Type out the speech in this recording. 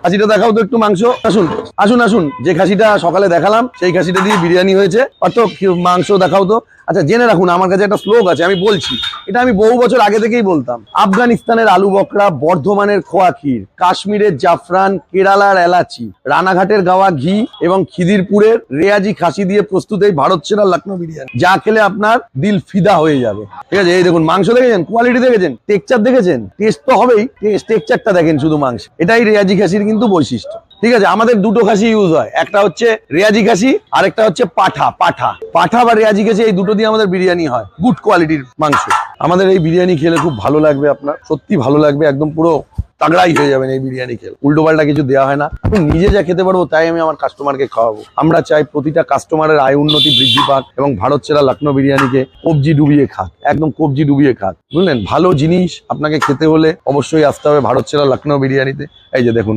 খাসিটা দেখাও তো একটু মাংস। আসুন আসুন আসুন, যে খাসিটা সকালে দেখালাম সেই খাসিটা দিয়ে বিরিয়ানি হয়েছে। অত মাংস দেখাও তো। আচ্ছা, জেনে রাখুন, আমার কাছে একটা শ্লোক আছে, আমি বলছি, এটা আমি বহু বছর আগে থেকেই বলতাম। আফগানিস্তানের আলু বকরা, বর্ধমানের খোয়া ক্ষীর, কাশ্মীরের জাফরান, কেরালার এলাচি, রানাঘাটের গাওয়া ঘি এবং খিদিরপুরের রেয়াজি খাসি দিয়ে প্রস্তুত এই ভারত সেরা লখনৌ বিরিয়ানি, যা খেলে আপনার দিল ফিদা হয়ে যাবে। ঠিক আছে, এই দেখুন মাংস দেখেছেন, কোয়ালিটি দেখেছেন, টেক্সচার দেখেছেন, টেস্ট তো হবেই, টেক্সচারটা দেখেন শুধু মাংস। এটাই রেয়াজি খাসির কিন্তু বৈশিষ্ট্য। ঠিক আছে, আমাদের দুটো খাসি ইউজ হয়, একটা হচ্ছে রেয়াজি খাসি, আরেকটা হচ্ছে পাঠা। পাঠা বা রেয়াজি খাসি, এই দুটো দিয়ে আমাদের বিরিয়ানি হয়, গুড কোয়ালিটির মাংস। আমাদের এই বিরিয়ানি খেলে খুব ভালো লাগবে, আপনার সত্যি ভালো লাগবে, একদম পুরো তাগড়াই হয়ে যাবেন এই বিরিয়ানি খেলে। উল্টো পাল্টা কিছু দেওয়া হয় না, আমি নিজে যা খেতে পারবো তাই আমি আমার কাস্টমারকে খাওয়াবো। আমরা চাই প্রতিটা কাস্টমারের আয় উন্নতি বৃদ্ধি পাক এবং ভারত সেরা লখনৌ বিরিয়ানিকে কবজি ডুবিয়ে খাক, একদম কবজি ডুবিয়ে খাক, বুঝলেন। ভালো জিনিস আপনাকে খেতে হলে অবশ্যই আসতে হবে ভারত সেরা লখনৌ বিরিয়ানিতে। এই যে দেখুন